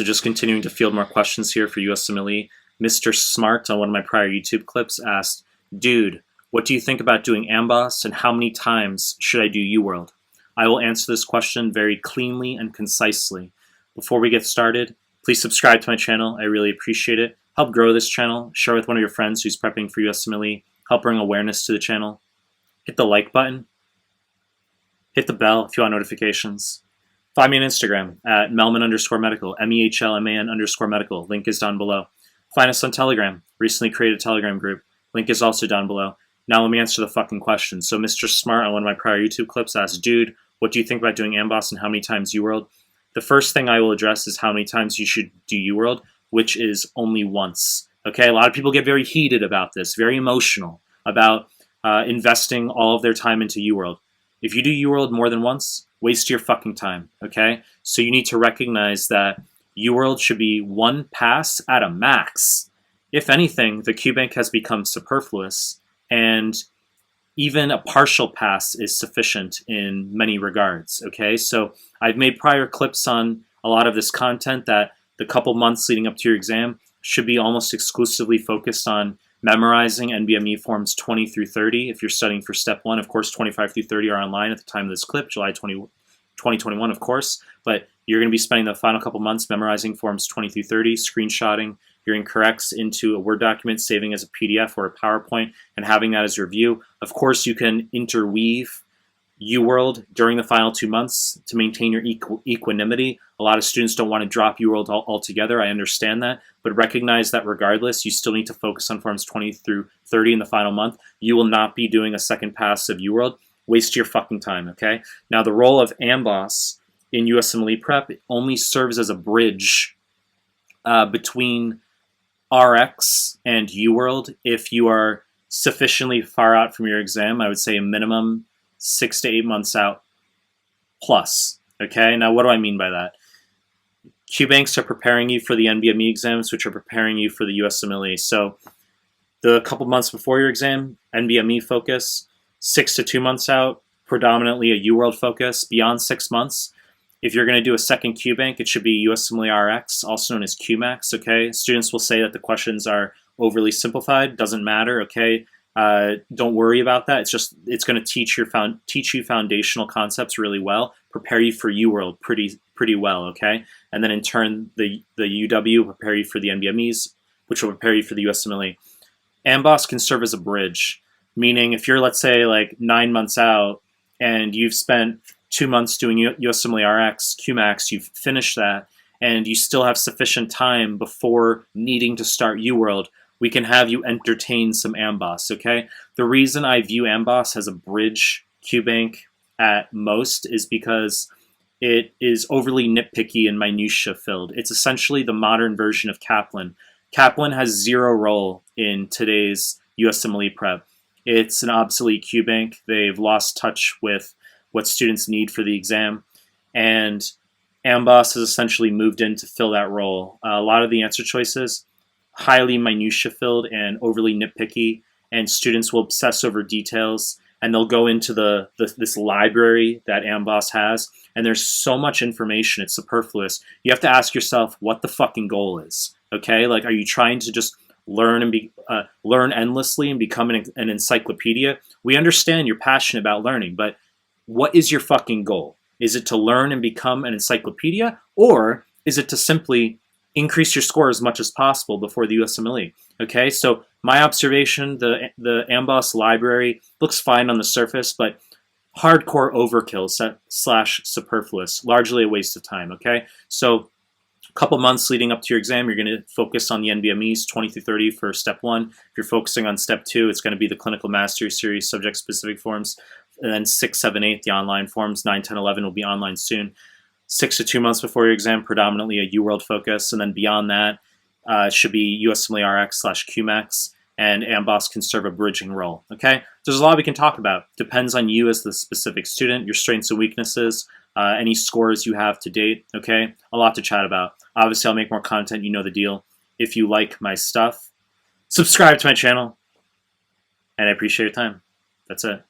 So just continuing to field more questions here for USMLE. Mr. Smart on one of my prior YouTube clips asked, dude, what do you think about doing Amboss and how many times should I do UWorld? I will answer this question very cleanly and concisely. Before we get started, please subscribe to my channel. I really appreciate it. Help grow this channel. Share with one of your friends who's prepping for USMLE. Help bring awareness to the channel. Hit the like button. Hit the bell if you want notifications. Find me on Instagram at Mehlman_medical, MEHLMAN_medical. Link is down below. Find us on Telegram. Recently created a Telegram group. Link is also down below. Now let me answer the fucking question. So Mr. Smart on one of my prior YouTube clips asked, dude, what do you think about doing Amboss and how many times UWorld? The first thing I will address is how many times you should do UWorld, which is only once. Okay, a lot of people get very heated about this, very emotional about investing all of their time into UWorld. If you do UWorld more than once, waste your fucking time, okay? So you need to recognize that UWorld should be one pass at a max. If anything, the QBank has become superfluous, and even a partial pass is sufficient in many regards, okay? So I've made prior clips on a lot of this content that the couple months leading up to your exam should be almost exclusively focused on memorizing NBME forms 20 through 30 if you're studying for step 1. Of course, 25 through 30 are online at the time of this clip, July 2021, of course, but you're going to be spending the final couple months memorizing forms 20 through 30, screenshotting your incorrects into a Word document, saving as a PDF or a PowerPoint, and having that as your review. Of course, you can interweave UWorld during the final 2 months to maintain your equanimity. A lot of students don't want to drop UWorld altogether. I understand that, but recognize that regardless, you still need to focus on forms 20 through 30 in the final month. You will not be doing a second pass of UWorld. Waste your fucking time, okay? Now, the role of Amboss in USMLE prep only serves as a bridge between RX and UWorld. If you are sufficiently far out from your exam, I would say a minimum 6 to 8 months out plus. Okay, now what do I mean by that? QBanks are preparing you for the NBME exams, which are preparing you for the USMLE. So the couple months before your exam, NBME focus, 6 to 2 months out, predominantly a UWorld focus. Beyond 6 months, if you're going to do a second QBank, it should be USMLE RX, also known as QMAX. Okay, students will say that the questions are overly simplified. Doesn't matter. Okay. Don't worry about that. It's going to teach you foundational concepts really well, prepare you for UWorld pretty well, okay? And then in turn, the UW will prepare you for the NBMEs, which will prepare you for the USMLE. Amboss can serve as a bridge, meaning if you're, let's say, like 9 months out and you've spent 2 months doing USMLE RX, QMAX, you've finished that, and you still have sufficient time before needing to start UWorld, we can have you entertain some Amboss, okay? The reason I view Amboss as a bridge QBank at most is because it is overly nitpicky and minutia filled. It's essentially the modern version of Kaplan. Kaplan has zero role in today's USMLE prep. It's an obsolete QBank. They've lost touch with what students need for the exam, and Amboss has essentially moved in to fill that role. A lot of the answer choices highly minutia filled and overly nitpicky, and students will obsess over details, and they'll go into this library that Amboss has, and there's so much information, it's superfluous. You have to ask yourself what the fucking goal is, okay? Like, are you trying to just learn and learn endlessly and become an encyclopedia? We understand you're passionate about learning, but what is your fucking goal? Is it to learn and become an encyclopedia, or is it to simply increase your score as much as possible before the USMLE? Okay, so my observation, the Amboss library looks fine on the surface, but hardcore overkill / superfluous, largely a waste of time, okay? So a couple months leading up to your exam, you're going to focus on the NBMEs, 20 through 30 for step 1. If you're focusing on step 2, it's going to be the clinical mastery series, subject-specific forms, and then 6, 7, 8, the online forms, 9, 10, 11 will be online soon. 6 to 2 months before your exam, predominantly a UWorld focus, and then beyond that, it should be USMLE RX / QMAX, and Amboss can serve a bridging role, okay? There's a lot we can talk about. Depends on you as the specific student, your strengths and weaknesses, any scores you have to date, okay? A lot to chat about. Obviously, I'll make more content, you know the deal. If you like my stuff, subscribe to my channel, and I appreciate your time. That's it.